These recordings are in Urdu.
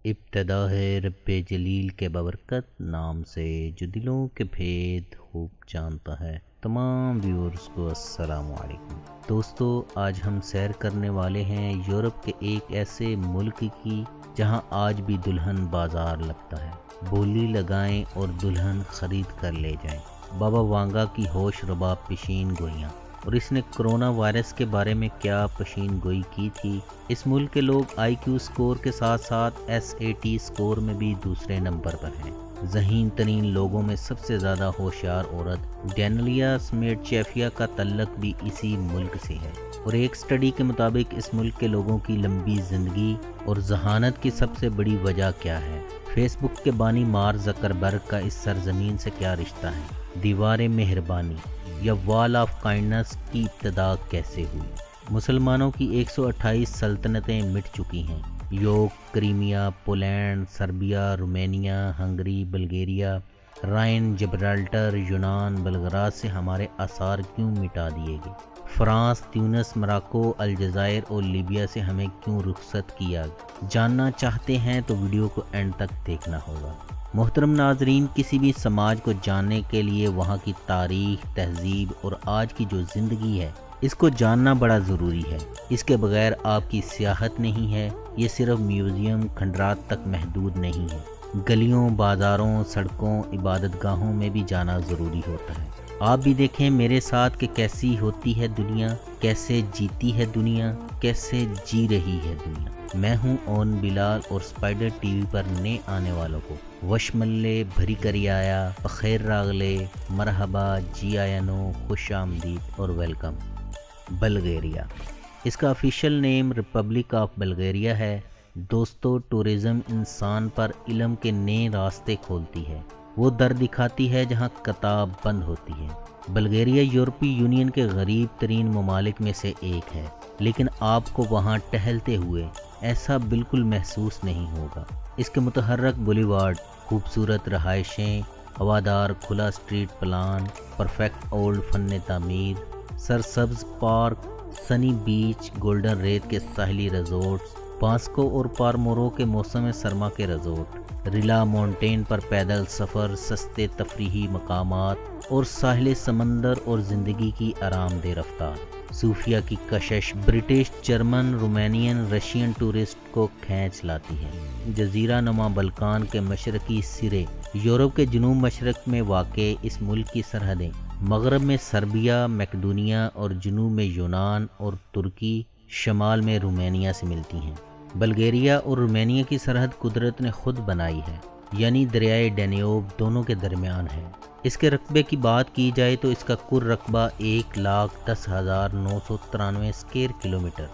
ابتدا ہے رب جلیل کے ببرکت نام سے جو دلوں کے بھید خوب جانتا ہے۔ تمام ویورز کو السلام علیکم۔ دوستو، آج ہم سیر کرنے والے ہیں یورپ کے ایک ایسے ملک کی جہاں آج بھی دلہن بازار لگتا ہے۔ بولی لگائیں اور دلہن خرید کر لے جائیں۔ بابا وانگا کی ہوش ربا پیشین گوئیاں، اور اس نے کرونا وائرس کے بارے میں کیا پیشین گوئی کی تھی۔ اس ملک کے لوگ آئی کیو سکور کے ساتھ ساتھ SAT سکور میں بھی دوسرے نمبر پر ہیں۔ ذہین ترین لوگوں میں سب سے زیادہ ہوشیار عورت ڈینلیا سمیٹچیفیا کا تعلق بھی اسی ملک سے ہے، اور ایک سٹڈی کے مطابق اس ملک کے لوگوں کی لمبی زندگی اور ذہانت کی سب سے بڑی وجہ کیا ہے۔ فیس بک کے بانی مارک زکربرگ کا اس سرزمین سے کیا رشتہ ہے۔ دیوار مہربانی یا وال آف کائنڈنس کی ابتدا کیسے ہوئی۔ مسلمانوں کی 128 سلطنتیں مٹ چکی ہیں۔ یوک، Crimea, Poland, Serbia, Romania, Hungary, Bulgaria, Rhine, Gibraltar, یونان، بلغراد سے ہمارے آثار کیوں مٹا دیے گئے؟ فرانس، تیونس، مراکو، الجزائر اور لیبیا سے ہمیں کیوں رخصت کیا؟ جاننا چاہتے ہیں تو ویڈیو کو اینڈ تک دیکھنا ہوگا۔ محترم ناظرین، کسی بھی سماج کو جاننے کے لیے وہاں کی تاریخ، تہذیب اور آج کی جو زندگی ہے، اس کو جاننا بڑا ضروری ہے۔ اس کے بغیر آپ کی سیاحت نہیں ہے۔ یہ صرف میوزیم، کھنڈرات تک محدود نہیں ہے۔ گلیوں، بازاروں، سڑکوں، عبادت گاہوں میں بھی جانا ضروری ہوتا ہے۔ آپ بھی دیکھیں میرے ساتھ کہ کیسی ہوتی ہے دنیا، کیسے جیتی ہے دنیا، کیسے جی رہی ہے دنیا۔ میں ہوں اون بلال، اور اسپائڈر ٹی وی پر نئے آنے والوں کو وش ملے، بھری کری آیا، بخیر راغلے، مرحبا، جی آیا نو، خوش آمدید اور ویلکم۔ بلغیریا، اس کا آفیشیل نیم ریپبلک آف بلغیریا ہے۔ دوستو، ٹورزم انسان پر علم کے نئے راستے کھولتی ہے، وہ در دکھاتی ہے جہاں کتاب بند ہوتی ہے۔ بلغیریا یورپی یونین کے غریب ترین ممالک میں سے ایک ہے، لیکن آپ کو وہاں ٹہلتے ہوئے ایسا بالکل محسوس نہیں ہوگا۔ اس کے متحرک بولیوارڈ، خوبصورت رہائشیں، ہوادار کھلا اسٹریٹ پلان، پرفیکٹ اولڈ فن تعمیر، سرسبز پارک، سنی بیچ، گولڈن ریت کے ساحلی ریزورٹس، پاسکو اور پارمورو کے موسم سرما کے ریزورٹ، ریلا مونٹین پر پیدل سفر، سستے تفریحی مقامات اور ساحل سمندر اور زندگی کی آرام دہ رفتار۔ صوفیہ کی کشش برٹش، جرمن، رومینین، رشین ٹورسٹ کو کھینچ لاتی ہے۔ جزیرہ نما بلکان کے مشرقی سرے، یورپ کے جنوب مشرق میں واقع اس ملک کی سرحدیں مغرب میں سربیا، میکڈونیا اور جنوب میں یونان اور ترکی، شمال میں رومینیا سے ملتی ہیں۔ بلغیریا اور رومینیا کی سرحد قدرت نے خود بنائی ہے، یعنی دریائے ڈینیوب دونوں کے درمیان ہے۔ اس کے رقبے کی بات کی جائے تو اس کا کل رقبہ 1,10,993 اسکوائر کلومیٹر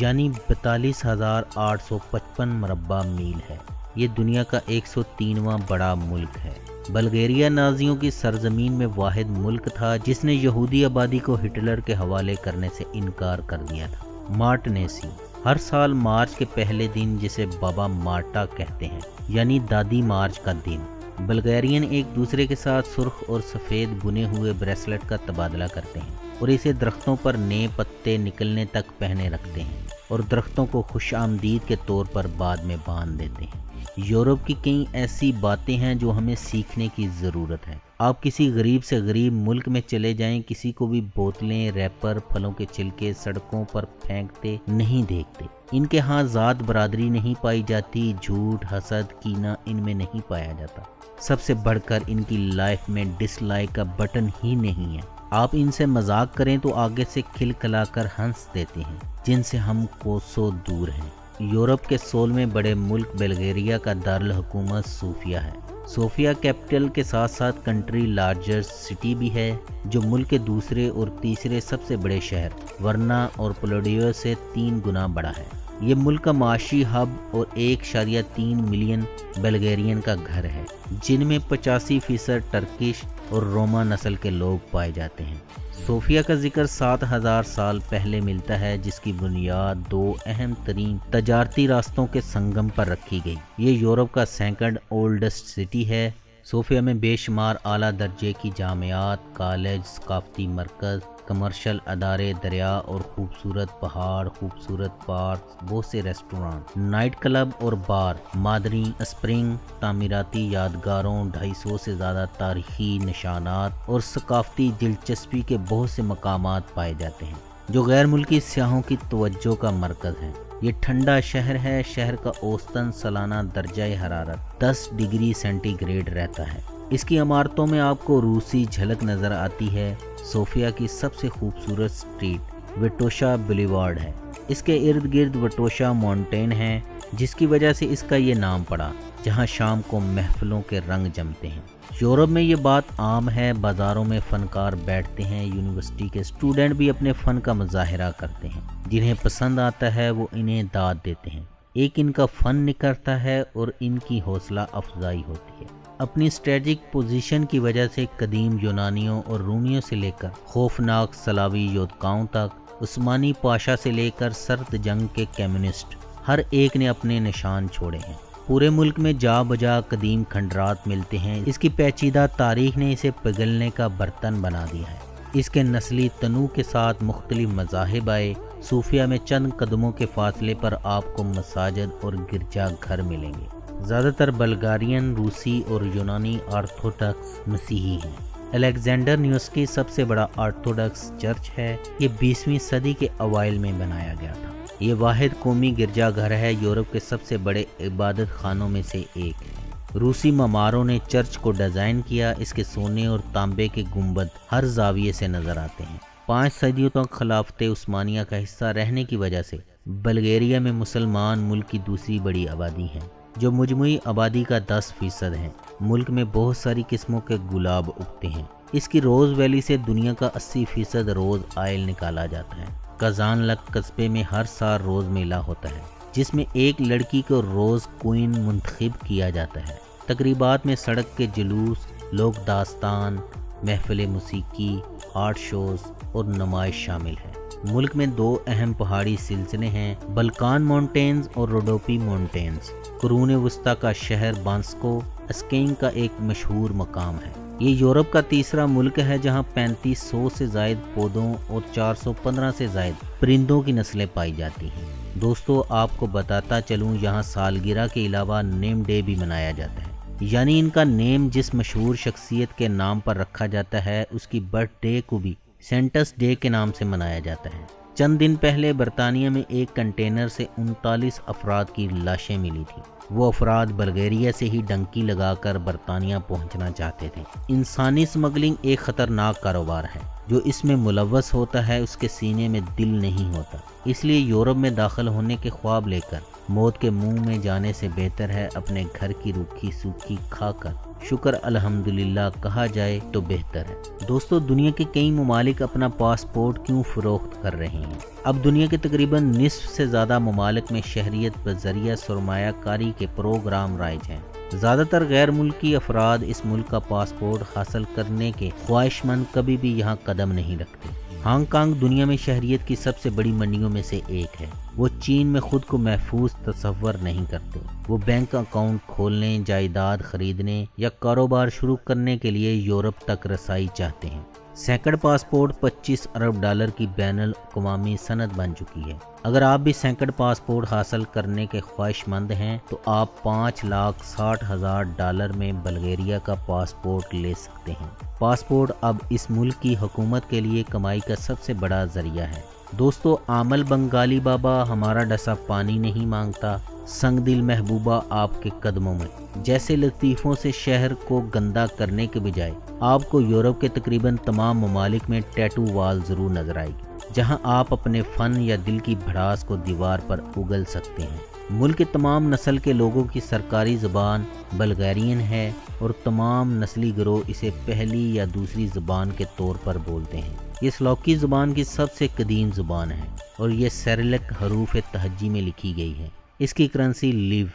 یعنی 42,855 مربع میل ہے۔ یہ دنیا کا 103واں بڑا ملک ہے۔ بلغیریا نازیوں کی سرزمین میں واحد ملک تھا جس نے یہودی آبادی کو ہٹلر کے حوالے کرنے سے انکار کر دیا تھا۔ مارٹنیسی، ہر سال مارچ کے پہلے دن، جسے بابا مارٹا کہتے ہیں، یعنی دادی مارچ کا دن، بلغیرین ایک دوسرے کے ساتھ سرخ اور سفید بنے ہوئے بریسلٹ کا تبادلہ کرتے ہیں، اور اسے درختوں پر نئے پتے نکلنے تک پہنے رکھتے ہیں، اور درختوں کو خوش آمدید کے طور پر بعد میں باندھ دیتے ہیں۔ یورپ کی کئی ایسی باتیں ہیں جو ہمیں سیکھنے کی ضرورت ہے۔ آپ کسی غریب سے غریب ملک میں چلے جائیں، کسی کو بھی بوتلیں، ریپر، پھلوں کے چھلکے سڑکوں پر پھینکتے نہیں دیکھتے۔ ان کے ہاں ذات برادری نہیں پائی جاتی، جھوٹ، حسد، کینہ ان میں نہیں پایا جاتا۔ سب سے بڑھ کر ان کی لائف میں ڈس لائک کا بٹن ہی نہیں ہے۔ آپ ان سے مذاق کریں تو آگے سے کھلکھلا کر ہنس دیتے ہیں، جن سے ہم کوسوں دور ہیں۔ یورپ کے 16ویں بڑے ملک بلغیریا کا دارالحکومت صوفیہ ہے۔ صوفیہ کیپٹل کے ساتھ ساتھ کنٹری لارجسٹ سٹی بھی ہے، جو ملک کے دوسرے اور تیسرے سب سے بڑے شہر ورنا اور پلوڈیو سے 3 گنا بڑا ہے۔ یہ ملک کا معاشی ہب اور 1.3 ملین بلغیرین کا گھر ہے، جن میں 85% ٹرکش اور روما نسل کے لوگ پائے جاتے ہیں۔ صوفیہ کا ذکر 7,000 سال پہلے ملتا ہے، جس کی بنیاد 2 اہم ترین تجارتی راستوں کے سنگم پر رکھی گئی۔ یہ یورپ کا سیکنڈ اولڈسٹ سٹی ہے۔ صوفیہ میں بے شمار اعلیٰ درجے کی جامعات، کالج، ثقافتی مرکز، کمرشل ادارے، دریا اور خوبصورت پہاڑ، خوبصورت پارکس، بہت سے ریسٹوران، نائٹ کلب اور بار، مادری اسپرنگ، تعمیراتی یادگاروں، 250 سے زیادہ تاریخی نشانات اور ثقافتی دلچسپی کے بہت سے مقامات پائے جاتے ہیں جو غیر ملکی سیاحوں کی توجہ کا مرکز ہیں۔ یہ ٹھنڈا شہر ہے۔ شہر کا اوسطاً سالانہ درجہ حرارت 10 ڈگری سینٹی گریڈ رہتا ہے۔ اس کی عمارتوں میں آپ کو روسی جھلک نظر آتی ہے۔ صوفیہ کی سب سے خوبصورت سٹریٹ وٹوشا بولیوارڈ ہے۔ اس کے ارد گرد وٹوشا ماؤنٹین ہے، جس کی وجہ سے اس کا یہ نام پڑا، جہاں شام کو محفلوں کے رنگ جمتے ہیں۔ یورپ میں یہ بات عام ہے، بازاروں میں فنکار بیٹھتے ہیں، یونیورسٹی کے اسٹوڈنٹ بھی اپنے فن کا مظاہرہ کرتے ہیں، جنہیں پسند آتا ہے وہ انہیں داد دیتے ہیں، ایک ان کا فن نکھرتا ہے اور ان کی حوصلہ افزائی ہوتی ہے۔ اپنی اسٹریٹجک پوزیشن کی وجہ سے قدیم یونانیوں اور رومیوں سے لے کر خوفناک سلاوی یودکاؤں تک، عثمانی پاشا سے لے کر سرد جنگ کے کمیونسٹ، ہر ایک نے اپنے نشان چھوڑے ہیں۔ پورے ملک میں جا بجا قدیم کھنڈرات ملتے ہیں۔ اس کی پیچیدہ تاریخ نے اسے پگھلنے کا برتن بنا دیا ہے۔ اس کے نسلی تنوع کے ساتھ مختلف مذاہب آئے۔ صوفیہ میں چند قدموں کے فاصلے پر آپ کو مساجد اور گرجا گھر ملیں گے۔ زیادہ تر بلغارین، روسی اور یونانی آرتھوڈکس مسیحی ہیں۔ الیگزینڈر نیوسکی سب سے بڑا آرتھوڈکس چرچ ہے۔ یہ 20ویں صدی کے اوائل میں بنایا گیا تھا۔ یہ واحد قومی گرجا گھر ہے، یورپ کے سب سے بڑے عبادت خانوں میں سے ایک ہے۔ روسی معماروں نے چرچ کو ڈیزائن کیا۔ اس کے سونے اور تانبے کے گنبد ہر زاویے سے نظر آتے ہیں۔ 5 صدیوں تک خلافت عثمانیہ کا حصہ رہنے کی وجہ سے بلغیریا میں مسلمان ملک کی دوسری بڑی آبادی ہیں، جو مجموعی آبادی کا 10% ہے۔ ملک میں بہت ساری قسموں کے گلاب اگتے ہیں۔ اس کی روز ویلی سے دنیا کا 80% روز آئل نکالا جاتا ہے۔ کازان لک قصبے میں ہر سال روز میلہ ہوتا ہے، جس میں ایک لڑکی کو روز کوئن منتخب کیا جاتا ہے۔ تقریبات میں سڑک کے جلوس، لوک داستان، محفل موسیقی، آرٹ شوز اور نمائش شامل ہے۔ ملک میں 2 اہم پہاڑی سلسلے ہیں، بلکان ماؤنٹینز اور روڈوپی ماؤنٹینز۔ قرون وسطیٰ کا شہر بانسکو اسکینگ کا ایک مشہور مقام ہے۔ یہ یورپ کا تیسرا ملک ہے جہاں 3500 سے زائد پودوں اور 415 سے زائد پرندوں کی نسلیں پائی جاتی ہیں۔ دوستو، آپ کو بتاتا چلوں، یہاں سالگرہ کے علاوہ نیم ڈے بھی منایا جاتا ہے، یعنی ان کا نیم جس مشہور شخصیت کے نام پر رکھا جاتا ہے، اس کی برتھ ڈے کو بھی سینٹس ڈے کے نام سے منایا جاتا ہے۔ چند دن پہلے برطانیہ میں ایک کنٹینر سے 39 افراد کی لاشیں ملی تھیں۔ وہ افراد بلغیریا سے ہی ڈنکی لگا کر برطانیہ پہنچنا چاہتے تھے۔ انسانی اسمگلنگ ایک خطرناک کاروبار ہے۔ جو اس میں ملوث ہوتا ہے اس کے سینے میں دل نہیں ہوتا، اس لیے یورپ میں داخل ہونے کے خواب لے کر موت کے منہ میں جانے سے بہتر ہے اپنے گھر کی روکھی سوکھی کھا کر شکر الحمدللہ کہا جائے تو بہتر ہے۔ دوستو، دنیا کے کئی ممالک اپنا پاسپورٹ کیوں فروخت کر رہے ہیں؟ اب دنیا کے تقریباً نصف سے زیادہ ممالک میں شہریت بذریعہ سرمایہ کاری کے پروگرام رائج ہیں۔ زیادہ تر غیر ملکی افراد اس ملک کا پاسپورٹ حاصل کرنے کے خواہش مند کبھی بھی یہاں قدم نہیں رکھتے۔ ہانگ کانگ دنیا میں شہریت کی سب سے بڑی منڈیوں میں سے ایک ہے۔ وہ چین میں خود کو محفوظ تصور نہیں کرتے۔ وہ بینک اکاؤنٹ کھولنے، جائیداد خریدنے یا کاروبار شروع کرنے کے لیے یورپ تک رسائی چاہتے ہیں۔ سینکڑ پاسپورٹ $25 ارب کی بین الاقوامی صنعت بن چکی ہے۔ اگر آپ بھی سینکڑ پاسپورٹ حاصل کرنے کے خواہش مند ہیں تو آپ $5,60,000 میں بلغیریا کا پاسپورٹ لے سکتے ہیں۔ پاسپورٹ اب اس ملک کی حکومت کے لیے کمائی کا سب سے بڑا ذریعہ ہے۔ دوستو، عامل بنگالی بابا ہمارا ڈسا پانی نہیں مانگتا، سنگ دل محبوبہ آپ کے قدموں میں جیسے لطیفوں سے شہر کو گندا کرنے کے بجائے آپ کو یورپ کے تقریباً تمام ممالک میں ٹیٹو وال ضرور نظر آئے گی، جہاں آپ اپنے فن یا دل کی بھڑاس کو دیوار پر اگل سکتے ہیں۔ ملک کے تمام نسل کے لوگوں کی سرکاری زبان بلغیرین ہے اور تمام نسلی گروہ اسے پہلی یا دوسری زبان کے طور پر بولتے ہیں۔ یہ سلوکی زبان کی سب سے قدیم زبان ہے اور یہ سیریلک حروف تہجی میں لکھی گئی ہے۔ اس کی کرنسی لیو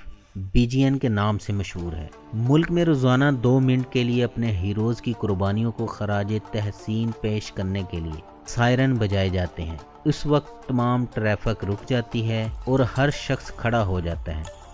بیجین کے نام سے مشہور ہے۔ ملک میں روزانہ 2 منٹ کے لیے اپنے ہیروز کی قربانیوں کو خراج تحسین پیش کرنے کے لیے سائرن بجائے جاتے ہیں۔ اس وقت تمام ٹریفک رک جاتی ہے اور ہر شخص کھڑا ہو جاتا ہے۔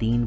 3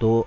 2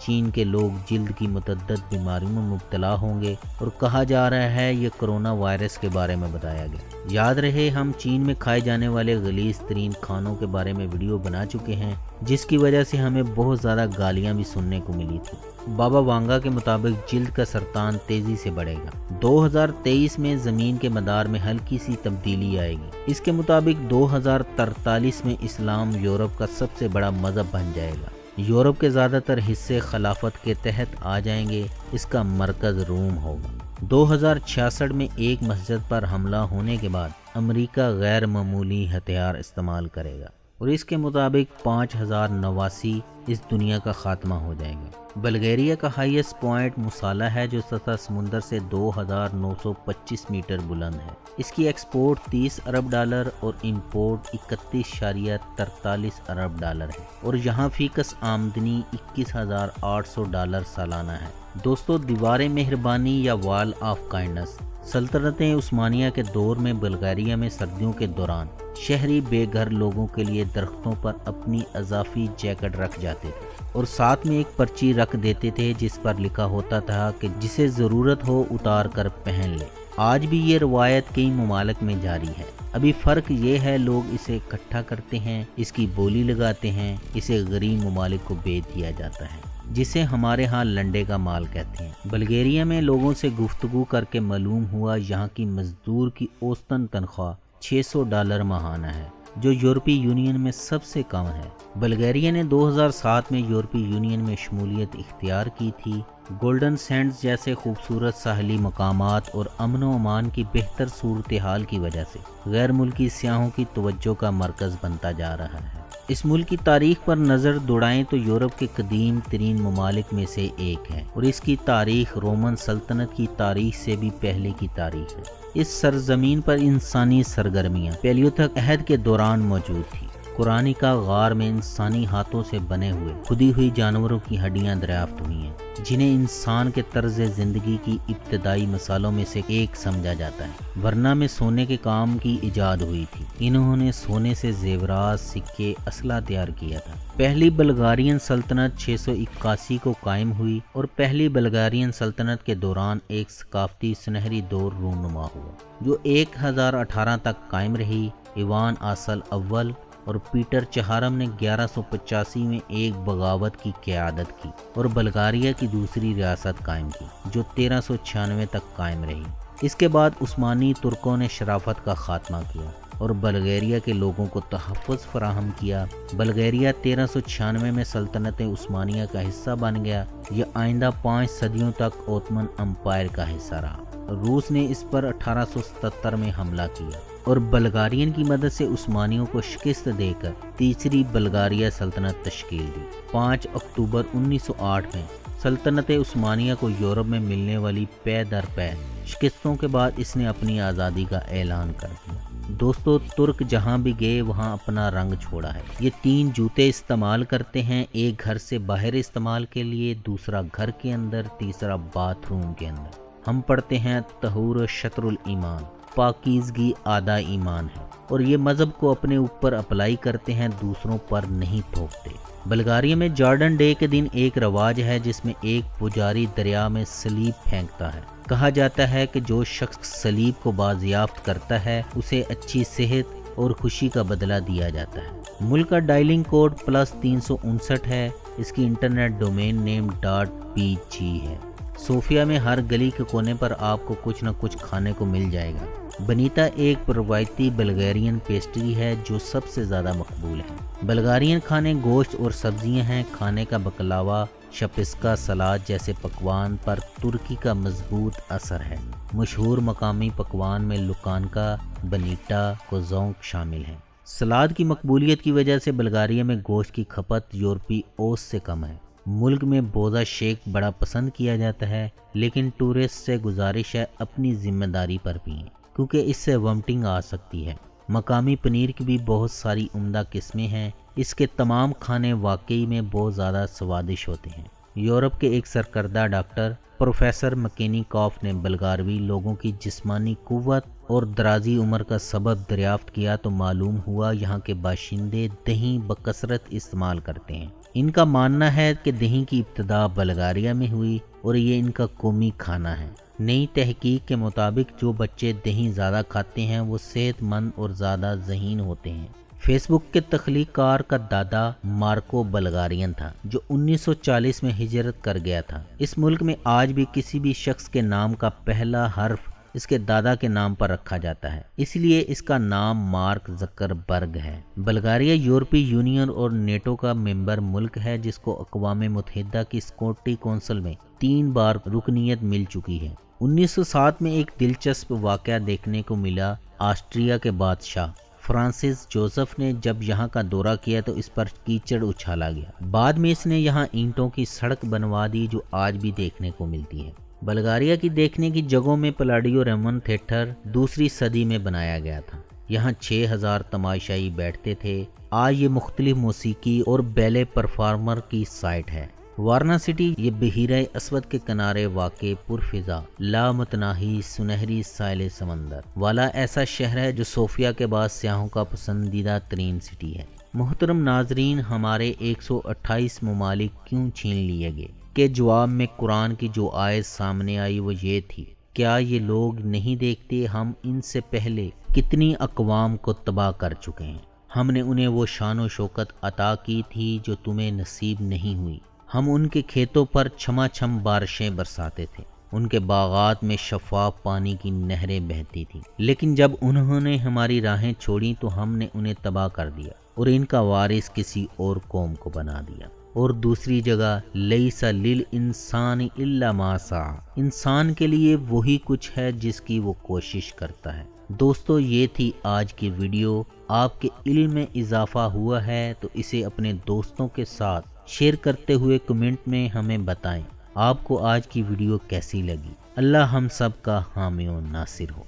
چین کے لوگ جلد کی متعدد بیماریوں میں مبتلا ہوں گے، اور کہا جا رہا ہے یہ کرونا وائرس کے بارے میں بتایا گیا۔ یاد رہے ہم چین میں کھائے جانے والے غلیظ ترین کھانوں کے بارے میں ویڈیو بنا چکے ہیں، جس کی وجہ سے ہمیں بہت زیادہ گالیاں بھی سننے کو ملی تھی۔ بابا وانگا کے مطابق جلد کا سرطان تیزی سے بڑھے گا۔ 2023 میں زمین کے مدار میں ہلکی سی تبدیلی آئے گی۔ اس کے مطابق 2043 میں اسلام یورپ کا سب سے بڑا مذہب بن جائے گا۔ یورپ کے زیادہ تر حصے خلافت کے تحت آ جائیں گے، اس کا مرکز روم ہوگا۔ 2066 میں ایک مسجد پر حملہ ہونے کے بعد امریکہ غیر معمولی ہتھیار استعمال کرے گا، اور اس کے مطابق 5089 اس دنیا کا خاتمہ ہو جائے گا۔ بلغیریا کا ہائیسٹ پوائنٹ مسالہ ہے جو سطح سمندر سے 2925 میٹر بلند ہے۔ اس کی ایکسپورٹ $30 ارب اور امپورٹ $31.43 ارب ہے، اور یہاں فی کس آمدنی $21,800 سالانہ ہے۔ دوستو، دیوار مہربانی یا وال آف کائنڈنس سلطنت عثمانیہ کے دور میں بلغاریہ میں سردیوں کے دوران شہری بے گھر لوگوں کے لیے درختوں پر اپنی اضافی جیکٹ رکھ جاتے تھے، اور ساتھ میں ایک پرچی رکھ دیتے تھے جس پر لکھا ہوتا تھا کہ جسے ضرورت ہو اتار کر پہن لے۔ آج بھی یہ روایت کئی ممالک میں جاری ہے۔ ابھی فرق یہ ہے لوگ اسے اکٹھا کرتے ہیں، اس کی بولی لگاتے ہیں، اسے غریب ممالک کو بیچ دیا جاتا ہے، جسے ہمارے ہاں لنڈے کا مال کہتے ہیں۔ بلغیریا میں لوگوں سے گفتگو کر کے معلوم ہوا یہاں کی مزدور کی اوسطن تنخواہ $600 ماہانہ ہے، جو یورپی یونین میں سب سے کم ہے۔ بلغیریا نے 2007 میں یورپی یونین میں شمولیت اختیار کی تھی۔ گولڈن سینڈز جیسے خوبصورت ساحلی مقامات اور امن و امان کی بہتر صورتحال کی وجہ سے غیر ملکی سیاحوں کی توجہ کا مرکز بنتا جا رہا ہے۔ اس ملک کی تاریخ پر نظر دوڑائیں تو یورپ کے قدیم ترین ممالک میں سے ایک ہے، اور اس کی تاریخ رومن سلطنت کی تاریخ سے بھی پہلے کی تاریخ ہے۔ اس سرزمین پر انسانی سرگرمیاں پیلیوتھک عہد کے دوران موجود تھی۔ قرآن کا غار میں انسانی ہاتھوں سے بنے ہوئے کھدی ہوئی جانوروں کی ہڈیاں دریافت ہوئی ہیں، جنہیں انسان کے طرز زندگی کی ابتدائی مثالوں میں سے ایک سمجھا جاتا ہے۔ ورنہ میں سونے کے کام کی ایجاد ہوئی تھی۔ انہوں نے سونے سے زیورات، سکے، اسلحہ تیار کیا تھا۔ پہلی بلغارین سلطنت 681 کو قائم ہوئی، اور پہلی بلغارین سلطنت کے دوران ایک ثقافتی سنہری دور رونما ہوا، جو 1018 تک قائم رہی۔ ایوان آسل اول اور پیٹر چہارم نے 1185 میں ایک بغاوت کی قیادت کی اور بلغاریہ کی دوسری ریاست قائم کی، جو 1396 تک قائم رہی۔ اس کے بعد عثمانی ترکوں نے شرافت کا خاتمہ کیا اور بلغاریہ کے لوگوں کو تحفظ فراہم کیا۔ بلغاریہ 1396 میں سلطنت عثمانیہ کا حصہ بن گیا۔ یہ آئندہ 5 صدیوں تک اوٹمن امپائر کا حصہ رہا۔ روس نے اس پر 1877 میں حملہ کیا اور بلغارین کی مدد سے عثمانیوں کو شکست دے کر تیسری بلغاریہ سلطنت تشکیل دی۔ 5 اکتوبر 1908 میں سلطنت عثمانیہ کو یورپ میں ملنے والی پے در پے شکستوں کے بعد اس نے اپنی آزادی کا اعلان کر دیا۔ دوستو، ترک جہاں بھی گئے وہاں اپنا رنگ چھوڑا ہے۔ یہ 3 جوتے استعمال کرتے ہیں، ایک گھر سے باہر استعمال کے لیے، دوسرا گھر کے اندر، تیسرا باتھ روم کے اندر۔ ہم پڑھتے ہیں طہور شطر الایمان، پاکیزگی آدھا ایمان ہے، اور یہ مذہب کو اپنے اوپر اپلائی کرتے ہیں، دوسروں پر نہیں تھوپتے۔ بلغاریہ میں جارڈن ڈے کے دن ایک رواج ہے جس میں ایک پجاری دریا میں سلیب پھینکتا ہے۔ کہا جاتا ہے کہ جو شخص سلیب کو بازیافت کرتا ہے اسے اچھی صحت اور خوشی کا بدلہ دیا جاتا ہے۔ ملک کا ڈائلنگ کوڈ +359 ہے۔ اس کی انٹرنیٹ ڈومین نیم .pg ہے۔ صوفیہ میں ہر گلی کے کونے پر آپ کو کچھ نہ کچھ کھانے کو مل جائے گا۔ بنیتا ایک روایتی بلغارین پیسٹری ہے جو سب سے زیادہ مقبول ہے۔ بلغارین کھانے گوشت اور سبزیاں ہیں۔ کھانے کا بکلاوا، شپسکا، سلاد جیسے پکوان پر ترکی کا مضبوط اثر ہے۔ مشہور مقامی پکوان میں لوکانکا، بنیٹا، کوزونک شامل ہیں۔ سلاد کی مقبولیت کی وجہ سے بلغاریہ میں گوشت کی کھپت یورپی اوس سے کم ہے۔ ملک میں بوزا شیک بڑا پسند کیا جاتا ہے، لیکن ٹورسٹ سے گزارش ہے اپنی ذمہ داری پر پئیں، کیونکہ اس سے ومٹنگ آ سکتی ہے۔ مقامی پنیر کی بھی بہت ساری عمدہ قسمیں ہیں۔ اس کے تمام کھانے واقعی میں بہت زیادہ سوادش ہوتے ہیں۔ یورپ کے ایک سرکردہ ڈاکٹر پروفیسر مکینیکوف نے بلغاروی لوگوں کی جسمانی قوت اور درازی عمر کا سبب دریافت کیا تو معلوم ہوا یہاں کے باشندے دہی بکثرت استعمال کرتے ہیں۔ ان کا ماننا ہے کہ دہی کی ابتدا بلغاریہ میں ہوئی اور یہ ان کا قومی کھانا ہے۔ نئی تحقیق کے مطابق جو بچے دہی زیادہ کھاتے ہیں وہ صحت مند اور زیادہ ذہین ہوتے ہیں۔ فیس بک کے تخلیق کار کا دادا مارکو بلغارین تھا جو 1940 میں ہجرت کر گیا تھا۔ اس ملک میں آج بھی کسی بھی شخص کے نام کا پہلا حرف اس کے دادا کے نام پر رکھا جاتا ہے، اس لیے اس کا نام مارک زکربرگ ہے۔ بلغاریہ یورپی یونین اور نیٹو کا ممبر ملک ہے جس کو اقوام متحدہ کی سیکورٹی کونسل میں 3 بار رکنیت مل چکی ہے۔ 1907 میں ایک دلچسپ واقعہ دیکھنے کو ملا۔ آسٹریا کے بادشاہ فرانسس جوزف نے جب یہاں کا دورہ کیا تو اس پر کیچڑ اچھالا گیا۔ بعد میں اس نے یہاں اینٹوں کی سڑک بنوا دی جو آج بھی دیکھنے کو ملتی ہے۔ بلغاریہ کی دیکھنے کی جگہوں میں پلاڈیو ریمن تھیٹر دوسری صدی میں بنایا گیا تھا۔ یہاں 6000 تماشائی بیٹھتے تھے۔ آج یہ مختلف موسیقی اور بیلے پرفارمر کی سائٹ ہے۔ وارنا سٹی یہ بحیرہ اسود کے کنارے واقع پرفضا لامتناہی سنہری ساحل سمندر والا ایسا شہر ہے جو صوفیہ کے بعد سیاحوں کا پسندیدہ ترین سٹی ہے۔ محترم ناظرین، ہمارے 128 ممالک کیوں چھین لیے گئے کے جواب میں قرآن کی جو آیت سامنے آئی وہ یہ تھی، کیا یہ لوگ نہیں دیکھتے ہم ان سے پہلے کتنی اقوام کو تباہ کر چکے ہیں؟ ہم نے انہیں وہ شان و شوکت عطا کی تھی جو تمہیں نصیب نہیں ہوئی۔ ہم ان کے کھیتوں پر چھما چھم بارشیں برساتے تھے، ان کے باغات میں شفاف پانی کی نہریں بہتی تھیں، لیکن جب انہوں نے ہماری راہیں چھوڑی تو ہم نے انہیں تباہ کر دیا اور ان کا وارث کسی اور قوم کو بنا دیا۔ اور دوسری جگہ لیس للانسان الا ما سعی، انسان کے لیے وہی کچھ ہے جس کی وہ کوشش کرتا ہے۔ دوستو، یہ تھی آج کی ویڈیو۔ آپ کے علم میں اضافہ ہوا ہے تو اسے اپنے دوستوں کے ساتھ شیئر کرتے ہوئے کمنٹ میں ہمیں بتائیں آپ کو آج کی ویڈیو کیسی لگی۔ اللہ ہم سب کا حامی و ناصر ہو۔